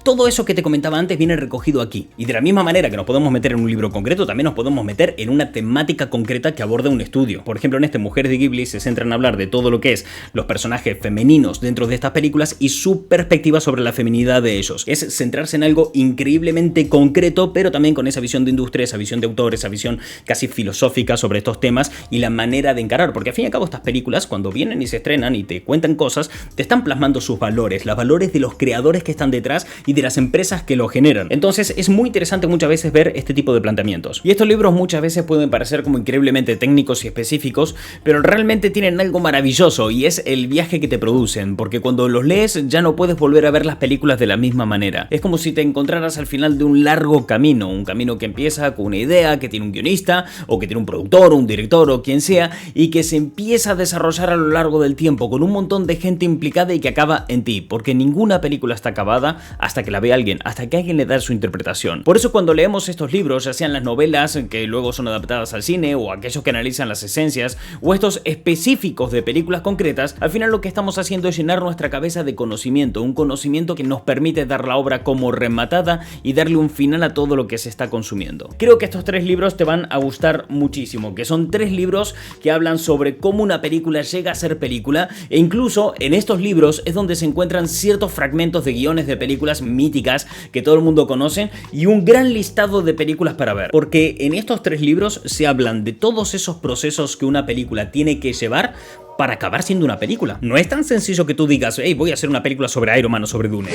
todo eso que te comentaba antes viene recogido aquí, y de la misma manera que nos podemos meter en un libro concreto, también nos podemos meter en una temática concreta que aborda un estudio. Por ejemplo, en este Mujeres de Ghibli se centra en hablar de todo lo que es los personajes femeninos dentro de estas películas y su perspectiva sobre la feminidad de ellos. Es centrarse en algo increíblemente concreto, pero también con esa visión de industria, esa visión de autor, esa visión casi filosófica sobre estos temas y la manera de encarar, porque al fin y al cabo estas películas, cuando vienen y se estrenan y te cuentan cosas, te están plasmando sus valores, los valores de los creadores que están detrás y de las empresas que lo generan. Entonces es muy interesante muchas veces ver este tipo de planteamientos. Y estos libros muchas veces pueden parecer como increíblemente técnicos y específicos, pero realmente tienen algo maravilloso y es el viaje que te producen, porque cuando los lees ya no puedes volver a ver las películas de la misma manera. Es como si te encontraras al final de un largo camino, un camino que empieza con una idea, que tiene un guionista, o que tiene un productor, o un director, o quien sea, y que se empieza a desarrollar a lo largo del tiempo, con un montón de gente implicada y que acaba en ti, porque ninguna película está acabada hasta que la ve alguien, hasta que alguien le da su interpretación. Por eso cuando leemos estos libros, ya sean las novelas películas que luego son adaptadas al cine, o aquellos que analizan las esencias, o estos específicos de películas concretas, al final lo que estamos haciendo es llenar nuestra cabeza de conocimiento, un conocimiento que nos permite dar la obra como rematada y darle un final a todo lo que se está consumiendo. Creo que estos 3 libros te van a gustar muchísimo, que son 3 libros que hablan sobre cómo una película llega a ser película, e incluso en estos libros es donde se encuentran ciertos fragmentos de guiones de películas míticas que todo el mundo conoce y un gran listado de películas para ver, porque en estos 3 libros se hablan de todos esos procesos que una película tiene que llevar para acabar siendo una película. No es tan sencillo que tú digas, hey, voy a hacer una película sobre Iron Man o sobre Dune.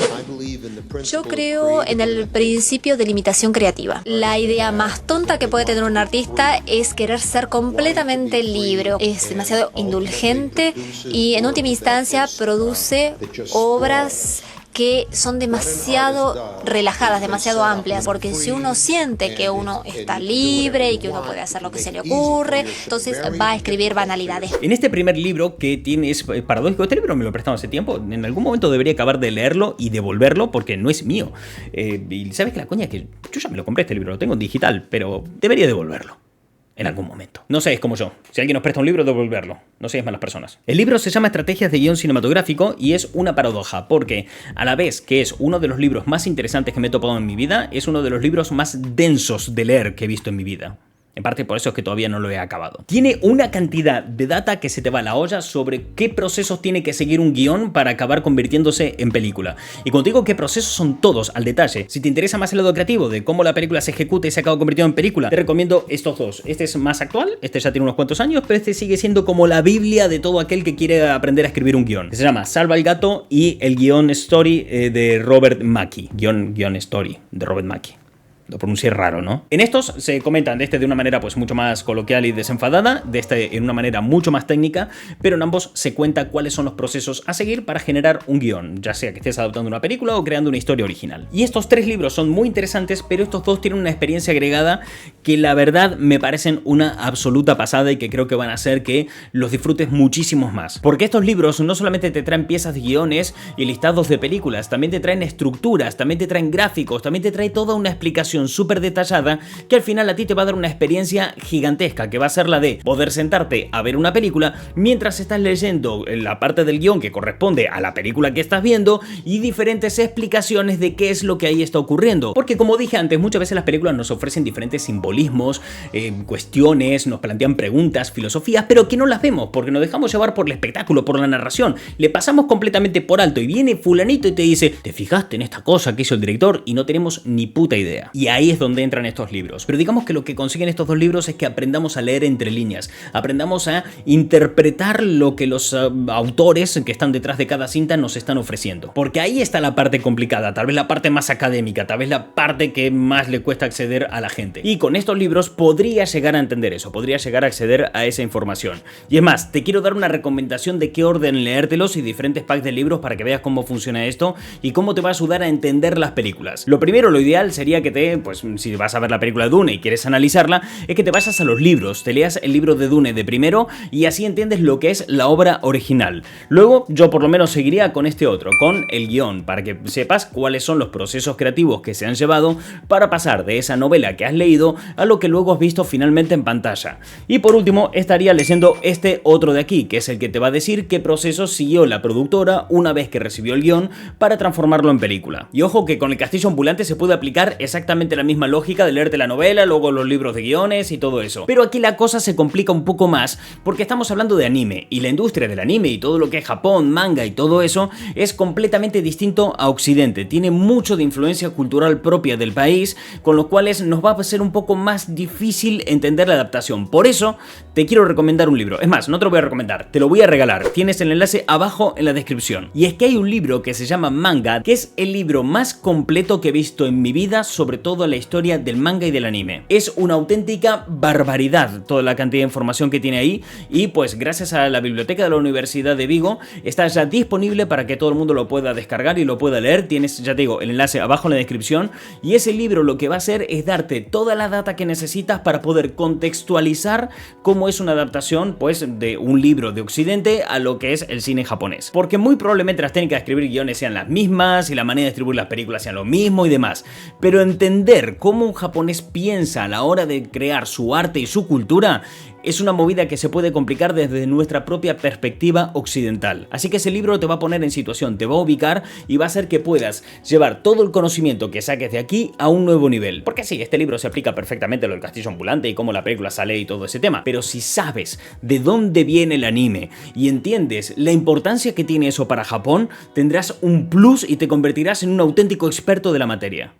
Yo creo en el principio de limitación creativa. La idea más tonta que puede tener un artista es querer ser completamente libre. Es demasiado indulgente y en última instancia produce obras que son demasiado relajadas, demasiado amplias, porque si uno siente que uno está libre y que uno puede hacer lo que se le ocurre, entonces va a escribir banalidades. En este primer libro, que es paradójico, este libro me lo prestaron hace tiempo, en algún momento debería acabar de leerlo y devolverlo porque no es mío. Y sabes que la coña es que yo ya me lo compré este libro, lo tengo en digital, pero debería devolverlo en algún momento. No seáis como yo. Si alguien nos presta un libro, devolverlo. No seáis malas personas. El libro se llama Estrategias de guión cinematográfico y es una paradoja, porque a la vez que es uno de los libros más interesantes que me he topado en mi vida, es uno de los libros más densos de leer que he visto en mi vida. En parte por eso es que todavía no lo he acabado. Tiene una cantidad de data que se te va a la olla sobre qué procesos tiene que seguir un guión para acabar convirtiéndose en película. Y cuando digo qué procesos, son todos al detalle. Si te interesa más el lado creativo de cómo la película se ejecuta y se acaba convirtiendo en película, te recomiendo estos 2. Este es más actual, este ya tiene unos cuantos años, pero este sigue siendo como la biblia de todo aquel que quiere aprender a escribir un guión. Se llama Salva el gato y el guión Story de Robert Mackie. Guión Story de Robert Mackie. Lo pronuncié raro, ¿no? En estos se comentan de este de una manera pues mucho más coloquial y desenfadada, de este en una manera mucho más técnica, pero en ambos se cuenta cuáles son los procesos a seguir para generar un guión, ya sea que estés adaptando una película o creando una historia original. Y estos 3 libros son muy interesantes, pero estos 2 tienen una experiencia agregada que la verdad me parecen una absoluta pasada y que creo que van a hacer que los disfrutes muchísimos más. Porque estos libros no solamente te traen piezas de guiones y listados de películas, también te traen estructuras, también te traen gráficos, también te trae toda una explicación súper detallada que al final a ti te va a dar una experiencia gigantesca, que va a ser la de poder sentarte a ver una película mientras estás leyendo la parte del guión que corresponde a la película que estás viendo y diferentes explicaciones de qué es lo que ahí está ocurriendo. Porque como dije antes, muchas veces las películas nos ofrecen diferentes simbolismos, cuestiones, nos plantean preguntas, filosofías, pero que no las vemos porque nos dejamos llevar por el espectáculo, por la narración. Le pasamos completamente por alto y viene fulanito y te dice, ¿te fijaste en esta cosa que hizo el director? Y no tenemos ni puta idea. Y ahí es donde entran estos libros. Pero digamos que lo que consiguen estos 2 libros es que aprendamos a leer entre líneas, aprendamos a interpretar lo que los autores que están detrás de cada cinta nos están ofreciendo. Porque ahí está la parte complicada, tal vez la parte más académica, tal vez la parte que más le cuesta acceder a la gente. Y con estos libros podría llegar a entender eso, podría llegar a acceder a esa información. Y es más, te quiero dar una recomendación de qué orden leértelos y diferentes packs de libros para que veas cómo funciona esto y cómo te va a ayudar a entender las películas. Lo primero, lo ideal sería que pues si vas a ver la película de Dune y quieres analizarla, es que te vayas a los libros, te leas el libro de Dune de primero y así entiendes lo que es la obra original. Luego, yo por lo menos seguiría con este otro, con el guión, para que sepas cuáles son los procesos creativos que se han llevado para pasar de esa novela que has leído a lo que luego has visto finalmente en pantalla. Y por último, estaría leyendo este otro de aquí, que es el que te va a decir qué procesos siguió la productora una vez que recibió el guión para transformarlo en película. Y ojo que con el castillo ambulante se puede aplicar exactamente la misma lógica de leerte la novela, luego los libros de guiones y todo eso. Pero aquí la cosa se complica un poco más porque estamos hablando de anime y la industria del anime y todo lo que es Japón, manga y todo eso es completamente distinto a Occidente. Tiene mucho de influencia cultural propia del país, con lo cual nos va a ser un poco más difícil entender la adaptación. Por eso te quiero recomendar un libro. Es más, no te lo voy a recomendar, te lo voy a regalar. Tienes el enlace abajo en la descripción. Y es que hay un libro que se llama Manga, que es el libro más completo que he visto en mi vida sobre todo la historia del manga y del anime. Es una auténtica barbaridad toda la cantidad de información que tiene ahí y pues gracias a la biblioteca de la Universidad de Vigo está ya disponible para que todo el mundo lo pueda descargar y lo pueda leer. Tienes, ya te digo, el enlace abajo en la descripción y ese libro lo que va a hacer es darte toda la data que necesitas para poder contextualizar cómo es una adaptación pues de un libro de Occidente a lo que es el cine japonés. Porque muy probablemente las técnicas de escribir guiones sean las mismas y la manera de distribuir las películas sean lo mismo y demás, pero entender entender cómo un japonés piensa a la hora de crear su arte y su cultura es una movida que se puede complicar desde nuestra propia perspectiva occidental. Así que ese libro te va a poner en situación, te va a ubicar y va a hacer que puedas llevar todo el conocimiento que saques de aquí a un nuevo nivel. Porque sí, este libro se aplica perfectamente a lo del castillo ambulante y cómo la película sale y todo ese tema. Pero si sabes de dónde viene el anime y entiendes la importancia que tiene eso para Japón, tendrás un plus y te convertirás en un auténtico experto de la materia.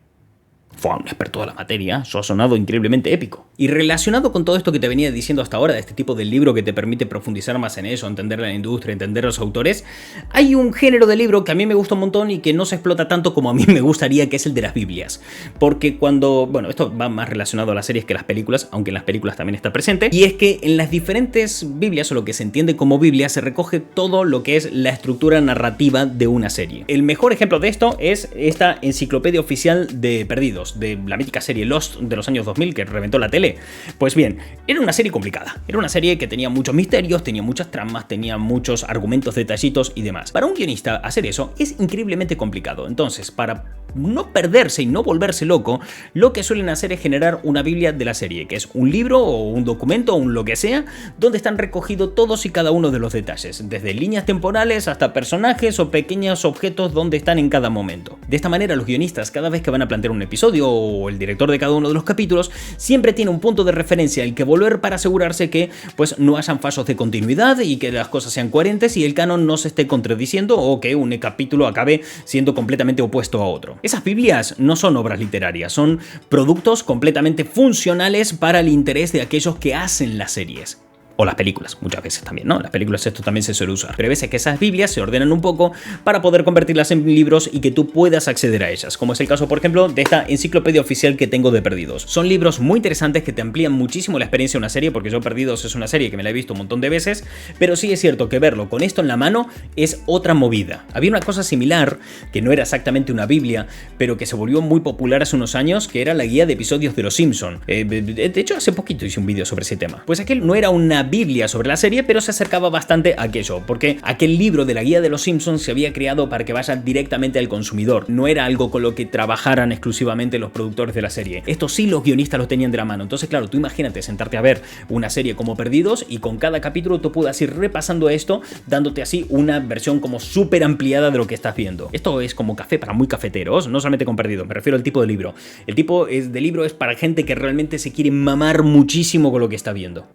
Fue un experto de la materia, eso ha sonado increíblemente épico. Y relacionado con todo esto que te venía diciendo hasta ahora, de este tipo de libro que te permite profundizar más en eso, entender la industria, entender a los autores, hay un género de libro que a mí me gusta un montón y que no se explota tanto como a mí me gustaría, que es el de las Biblias. Porque bueno, esto va más relacionado a las series que a las películas, aunque en las películas también está presente, y es que en las diferentes Biblias, o lo que se entiende como Biblia, se recoge todo lo que es la estructura narrativa de una serie. El mejor ejemplo de esto es esta enciclopedia oficial de Perdidos, de la mítica serie Lost de los años 2000 que reventó la tele. Pues bien, era una serie complicada, era una serie que tenía muchos misterios, tenía muchas tramas, tenía muchos argumentos, detallitos y demás. Para un guionista hacer eso es increíblemente complicado. Entonces, para no perderse y no volverse loco, lo que suelen hacer es generar una Biblia de la serie, que es un libro o un documento o un lo que sea, donde están recogidos todos y cada uno de los detalles, desde líneas temporales hasta personajes o pequeños objetos donde están en cada momento. De esta manera, los guionistas, cada vez que van a plantear un episodio, o el director de cada uno de los capítulos, siempre tiene un punto de referencia al que volver para asegurarse que pues no hayan fallos de continuidad y que las cosas sean coherentes y el canon no se esté contradiciendo o que un capítulo acabe siendo completamente opuesto a otro. Esas Biblias no son obras literarias, son productos completamente funcionales para el interés de aquellos que hacen las series. O las películas, muchas veces también, ¿no? Las películas esto también se suele usar. Pero hay veces que esas Biblias se ordenan un poco para poder convertirlas en libros y que tú puedas acceder a ellas. Como es el caso, por ejemplo, de esta enciclopedia oficial que tengo de Perdidos. Son libros muy interesantes que te amplían muchísimo la experiencia de una serie, porque yo Perdidos es una serie que me la he visto un montón de veces, pero sí es cierto que verlo con esto en la mano es otra movida. Había una cosa similar, que no era exactamente una Biblia, pero que se volvió muy popular hace unos años, que era la guía de episodios de Los Simpson. De hecho, hace poquito hice un vídeo sobre ese tema. Pues aquel no era una Biblia sobre la serie, pero se acercaba bastante a aquello, porque aquel libro de la guía de los Simpsons se había creado para que vaya directamente al consumidor, no era algo con lo que trabajaran exclusivamente los productores de la serie. Esto sí los guionistas lo tenían de la mano. Entonces, claro, tú imagínate sentarte a ver una serie como Perdidos y con cada capítulo tú puedas ir repasando esto, dándote así una versión como súper ampliada de lo que estás viendo. Esto es como café para muy cafeteros, no solamente con Perdidos, me refiero al tipo de libro. El tipo de libro es para gente que realmente se quiere mamar muchísimo con lo que está viendo.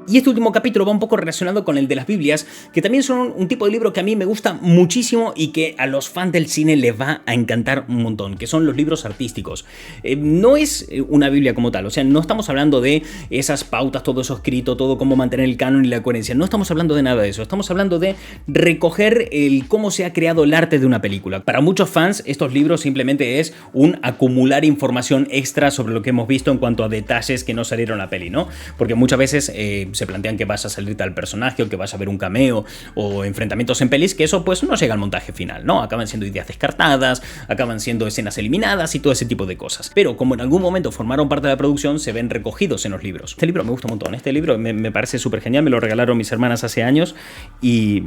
Y este último capítulo va un poco relacionado con el de las Biblias, que también son un tipo de libro que a mí me gusta muchísimo y que a los fans del cine les va a encantar un montón, que son los libros artísticos. No es una Biblia como tal, o sea, no estamos hablando de esas pautas, todo eso escrito, todo cómo mantener el canon y la coherencia, no estamos hablando de nada de eso, estamos hablando de recoger cómo se ha creado el arte de una película. Para muchos fans, estos libros simplemente es un acumular información extra sobre lo que hemos visto en cuanto a detalles que no salieron en la peli, ¿no? Porque muchas veces se plantean que vas a salir tal personaje o que vas a ver un cameo o enfrentamientos en pelis, que eso pues no llega al montaje final, ¿no? Acaban siendo ideas descartadas, acaban siendo escenas eliminadas y todo ese tipo de cosas. Pero como en algún momento formaron parte de la producción, se ven recogidos en los libros. Este libro me gusta un montón, este libro me parece súper genial, me lo regalaron mis hermanas hace años y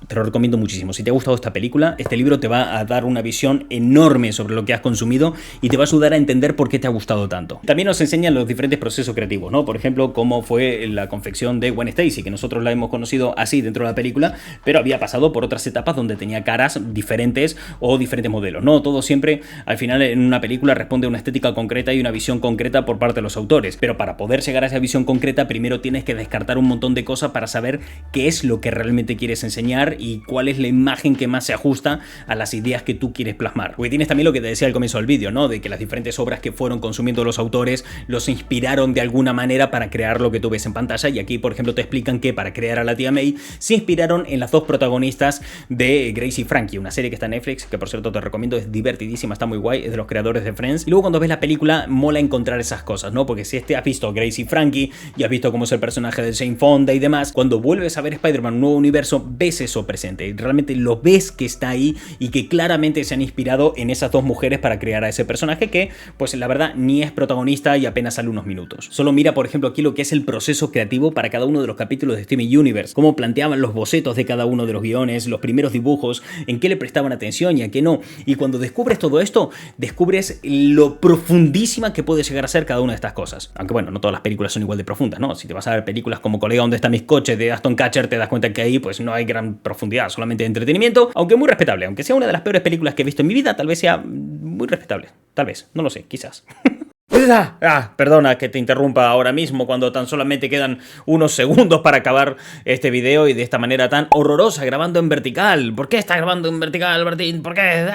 te lo recomiendo muchísimo. Si te ha gustado esta película, este libro te va a dar una visión enorme sobre lo que has consumido y te va a ayudar a entender por qué te ha gustado tanto. También nos enseñan los diferentes procesos creativos, ¿no? Por ejemplo, cómo fue la confección de Gwen Stacy, que nosotros la hemos conocido así dentro de la película, pero había pasado por otras etapas donde tenía caras diferentes o diferentes modelos, ¿no? Todo siempre, al final, en una película responde a una estética concreta y una visión concreta por parte de los autores, pero para poder llegar a esa visión concreta, primero tienes que descartar un montón de cosas para saber qué es lo que realmente quieres enseñar y cuál es la imagen que más se ajusta a las ideas que tú quieres plasmar. Porque tienes también lo que te decía al comienzo del vídeo, ¿no? De que las diferentes obras que fueron consumiendo los autores los inspiraron de alguna manera para crear lo que tú ves en pantalla, y aquí, por ejemplo, te explican que para crear a la tía May se inspiraron en las dos protagonistas de Grace y Frankie, una serie que está en Netflix, que por cierto te recomiendo, es divertidísima, está muy guay, es de los creadores de Friends. Y luego cuando ves la película mola encontrar esas cosas, ¿no? Porque si has visto Grace y Frankie y has visto cómo es el personaje de Jane Fonda y demás, cuando vuelves a ver Spider-Man, un nuevo universo, ves eso presente y realmente lo ves que está ahí y que claramente se han inspirado en esas dos mujeres para crear a ese personaje que, pues la verdad, ni es protagonista y apenas sale unos minutos. Solo mira, por ejemplo, aquí lo que es el proceso creativo para para cada uno de los capítulos de Steven Universe, cómo planteaban los bocetos de cada uno de los guiones, los primeros dibujos, en qué le prestaban atención y a qué no. Y cuando descubres todo esto, descubres lo profundísima que puede llegar a ser cada una de estas cosas. Aunque bueno, no todas las películas son igual de profundas, ¿no? Si te vas a ver películas como Colega, ¿dónde están mis coches? De Aston Kutcher, te das cuenta que ahí pues no hay gran profundidad, solamente de entretenimiento, aunque muy respetable. Aunque sea una de las peores películas que he visto en mi vida, tal vez sea muy respetable. Tal vez, no lo sé, quizás. Perdona que te interrumpa ahora mismo cuando tan solamente quedan unos segundos para acabar este video y de esta manera tan horrorosa, grabando en vertical. ¿Por qué estás grabando en vertical, Martín? ¿Por qué?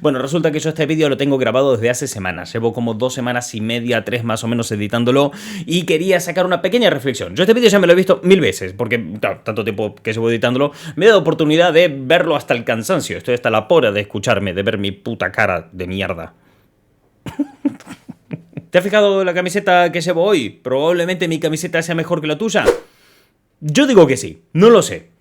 Bueno, resulta que yo este vídeo lo tengo grabado desde hace semanas. Llevo como 2 semanas y media, 3 más o menos editándolo y quería sacar una pequeña reflexión. Yo este vídeo ya me lo he visto 1000 veces porque, claro, tanto tiempo que llevo editándolo, me he dado oportunidad de verlo hasta el cansancio. Estoy hasta la pora de escucharme, de ver mi puta cara de mierda. ¿Te has fijado la camiseta que llevo hoy? Probablemente mi camiseta sea mejor que la tuya. Yo digo que sí, no lo sé.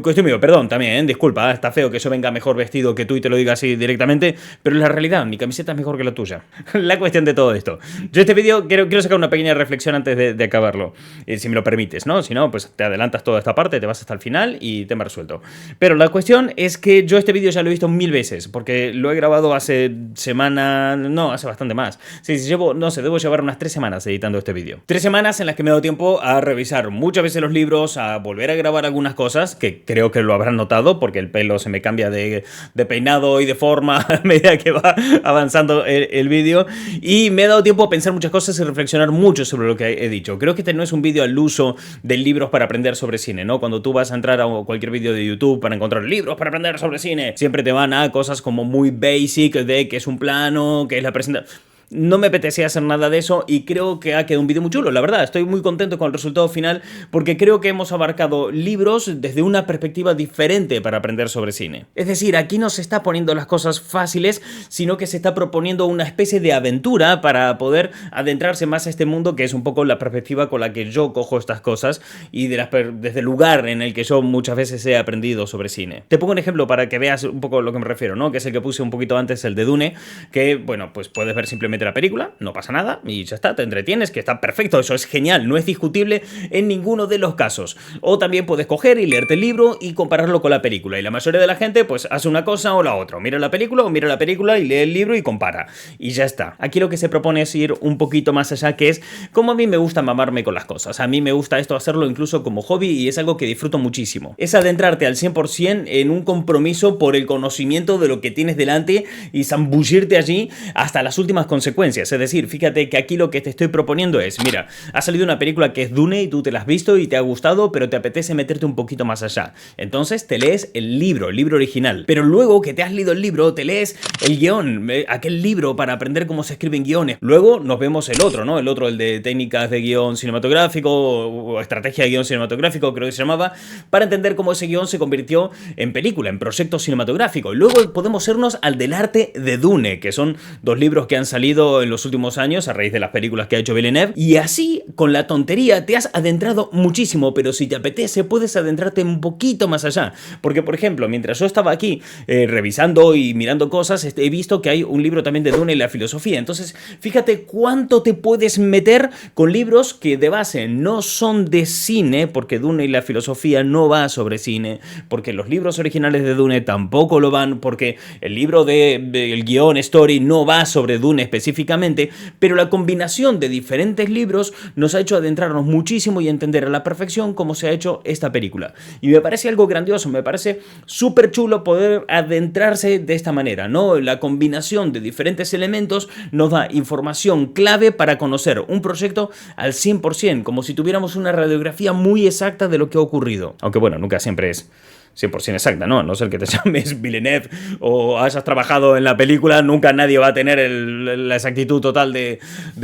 Cuestión mío, perdón también, disculpa, está feo que yo venga mejor vestido que tú y te lo diga así directamente, pero es la realidad, mi camiseta es mejor que la tuya. La cuestión de todo esto. Yo este vídeo quiero sacar una pequeña reflexión antes de acabarlo, si me lo permites, ¿no? Si no, pues te adelantas toda esta parte, te vas hasta el final y tema resuelto. Pero la cuestión es que yo este vídeo ya lo he visto 1000 veces, porque lo he grabado hace hace bastante más. Sí, llevo, no sé, debo llevar unas 3 semanas editando este vídeo. 3 semanas en las que me he dado tiempo a revisar muchas veces los libros, a volver a grabar algunas cosas que creo que lo habrán notado porque el pelo se me cambia de peinado y de forma a medida que va avanzando el vídeo, y me he dado tiempo a pensar muchas cosas y reflexionar mucho sobre lo que he dicho. Creo que este no es un vídeo al uso de libros para aprender sobre cine, ¿no? Cuando tú vas a entrar a cualquier vídeo de YouTube para encontrar libros para aprender sobre cine, siempre te van a cosas como muy basic de qué es un plano, qué es la presentación. No me apetecía hacer nada de eso y creo que ha quedado un vídeo muy chulo, la verdad. Estoy muy contento con el resultado final porque creo que hemos abarcado libros desde una perspectiva diferente para aprender sobre cine. Es decir, aquí no se está poniendo las cosas fáciles, sino que se está proponiendo una especie de aventura para poder adentrarse más a este mundo, que es un poco la perspectiva con la que yo cojo estas cosas y desde el lugar en el que yo muchas veces he aprendido sobre cine. Te pongo un ejemplo para que veas un poco a lo que me refiero, ¿no? Que es el que puse un poquito antes, el de Dune, que, bueno, pues puedes ver simplemente la película, no pasa nada y ya está, te entretienes, que está perfecto, eso es genial, no es discutible en ninguno de los casos. O también puedes coger y leerte el libro y compararlo con la película, y la mayoría de la gente pues hace una cosa o la otra, o mira la película y lee el libro y compara, y ya está. Aquí lo que se propone es ir un poquito más allá, que es como a mí me gusta mamarme con las cosas. A mí me gusta esto hacerlo incluso como hobby y es algo que disfruto muchísimo. Es adentrarte al 100% en un compromiso por el conocimiento de lo que tienes delante y zambullirte allí hasta las últimas consecuencias. Es decir, fíjate que aquí lo que te estoy proponiendo es, mira, ha salido una película que es Dune y tú te la has visto y te ha gustado, pero te apetece meterte un poquito más allá. Entonces te lees el libro original. Pero luego que te has leído el libro, te lees el guión, aquel libro para aprender cómo se escriben guiones. Luego nos vemos el otro, ¿no? El de técnicas de guión cinematográfico o estrategia de guión cinematográfico, creo que se llamaba, para entender cómo ese guión se convirtió en película, en proyecto cinematográfico. Y luego podemos irnos al del arte de Dune, que son 2 libros que han salido en los últimos años a raíz de las películas que ha hecho Villeneuve, y así con la tontería te has adentrado muchísimo, pero si te apetece puedes adentrarte un poquito más allá, porque por ejemplo mientras yo estaba aquí revisando y mirando cosas, he visto que hay un libro también de Dune y la filosofía. Entonces fíjate cuánto te puedes meter con libros que de base no son de cine, porque Dune y la filosofía no va sobre cine, porque los libros originales de Dune tampoco lo van, porque el libro el guión story no va sobre Dune específicamente, pero la combinación de diferentes libros nos ha hecho adentrarnos muchísimo y entender a la perfección cómo se ha hecho esta película. Y me parece algo grandioso, me parece súper chulo poder adentrarse de esta manera, ¿no? La combinación de diferentes elementos nos da información clave para conocer un proyecto al 100%, como si tuviéramos una radiografía muy exacta de lo que ha ocurrido. Aunque bueno, nunca siempre es 100% exacta, ¿no? A no ser que te llames Villeneuve o hayas trabajado en la película, nunca nadie va a tener la exactitud total de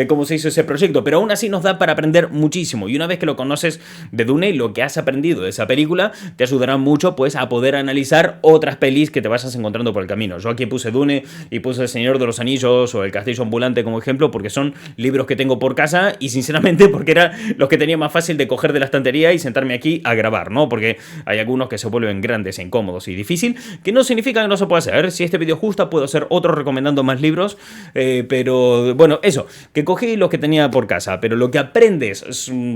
cómo se hizo ese proyecto, pero aún así nos da para aprender muchísimo, y una vez que lo conoces de Dune y lo que has aprendido de esa película, te ayudará mucho pues a poder analizar otras pelis que te vayas encontrando por el camino. Yo aquí puse Dune y puse El Señor de los Anillos o El Castillo Ambulante como ejemplo, porque son libros que tengo por casa y sinceramente porque eran los que tenía más fácil de coger de la estantería y sentarme aquí a grabar, ¿no? Porque hay algunos que se vuelven resultan grandes e incómodos y difícil, que no significa que no se pueda hacer. Si este vídeo gusta, puedo hacer otro recomendando más libros, pero bueno, eso, que cogí los que tenía por casa, pero lo que aprendes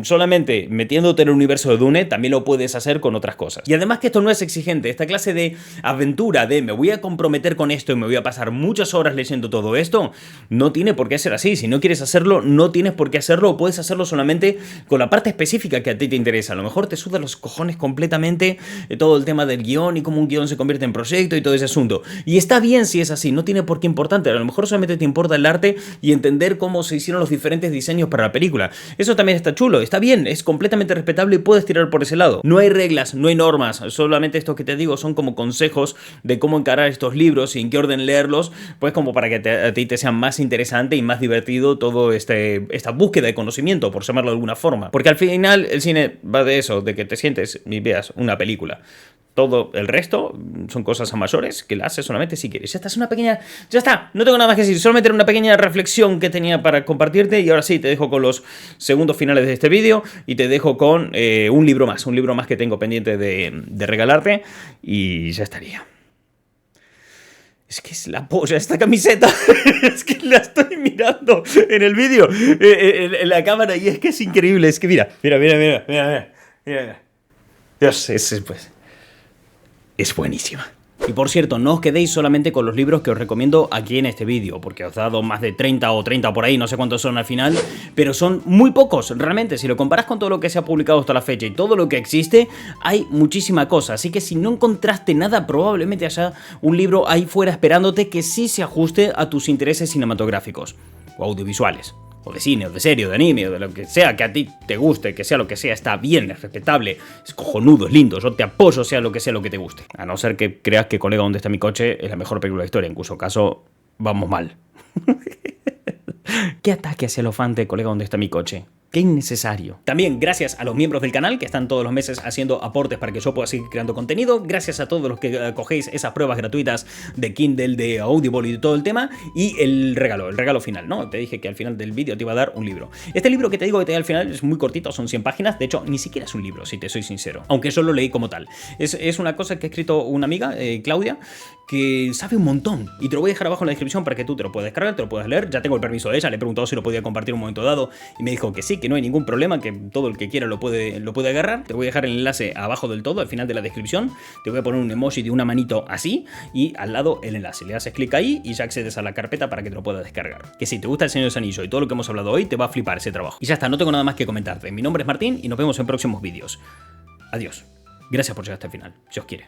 solamente metiéndote en el universo de Dune, también lo puedes hacer con otras cosas. Y además que esto no es exigente, esta clase de aventura de me voy a comprometer con esto y me voy a pasar muchas horas leyendo todo esto, no tiene por qué ser así. Si no quieres hacerlo, no tienes por qué hacerlo, puedes hacerlo solamente con la parte específica que a ti te interesa. A lo mejor te suda los cojones completamente todo el tema del guión y cómo un guión se convierte en proyecto y todo ese asunto. Y está bien si es así, no tiene por qué importarte. A lo mejor solamente te importa el arte y entender cómo se hicieron los diferentes diseños para la película. Eso también está chulo, está bien, es completamente respetable y puedes tirar por ese lado. No hay reglas, no hay normas, solamente esto que te digo son como consejos de cómo encarar estos libros y en qué orden leerlos, pues como para que a ti te sea más interesante y más divertido todo esta búsqueda de conocimiento, por llamarlo de alguna forma. Porque al final el cine va de eso, de que te sientes y veas una película. Todo el resto son cosas a mayores que la haces solamente si quieres. Ya está, es una pequeña... Ya está, no tengo nada más que decir. Solamente era una pequeña reflexión que tenía para compartirte. Y ahora sí, te dejo con los segundos finales de este vídeo. Y te dejo con un libro más que tengo pendiente de regalarte. Y ya estaría. Es que es la polla esta camiseta. Es que la estoy mirando en el vídeo, en la cámara, y es que es increíble. Es que mira. Dios, es buenísima. Y por cierto, no os quedéis solamente con los libros que os recomiendo aquí en este vídeo, porque os he dado más de 30 o 30 por ahí, no sé cuántos son al final, pero son muy pocos, realmente. Si lo comparas con todo lo que se ha publicado hasta la fecha y todo lo que existe, hay muchísima cosa. Así que si no encontraste nada, probablemente haya un libro ahí fuera esperándote que sí se ajuste a tus intereses cinematográficos o audiovisuales. O de cine, o de serie, o de anime, o de lo que sea que a ti te guste, que sea lo que sea, está bien, es respetable, es cojonudo, es lindo, yo te apoyo sea lo que te guste. A no ser que creas que Colega, ¿dónde está mi coche? Es la mejor película de la historia, en cuyo caso vamos mal. ¿Qué ataque hacia el fan de Colega, ¿dónde está mi coche? ¡Qué innecesario! También gracias a los miembros del canal que están todos los meses haciendo aportes para que yo pueda seguir creando contenido. Gracias a todos los que cogéis esas pruebas gratuitas de Kindle, de Audible y de todo el tema. Y el regalo final, ¿no? Te dije que al final del vídeo te iba a dar un libro. Este libro que te digo que te da al final es muy cortito, son 100 páginas. De hecho, ni siquiera es un libro, si te soy sincero. Aunque yo lo leí como tal. Es una cosa que ha escrito una amiga, Claudia, que sabe un montón. Y te lo voy a dejar abajo en la descripción para que tú te lo puedas descargar, te lo puedas leer. Ya tengo el permiso de ella, le he preguntado si lo podía compartir en un momento dado y me dijo que sí, que no hay ningún problema, que todo el que quiera lo puede agarrar. Te voy a dejar el enlace abajo del todo, al final de la descripción. Te voy a poner un emoji de una manito así y al lado el enlace. Le haces clic ahí y ya accedes a la carpeta para que te lo puedas descargar. Que si te gusta El Señor de los Anillos y todo lo que hemos hablado hoy, te va a flipar ese trabajo. Y ya está, no tengo nada más que comentarte. Mi nombre es Martín y nos vemos en próximos vídeos. Adiós. Gracias por llegar hasta el final, si os quiere.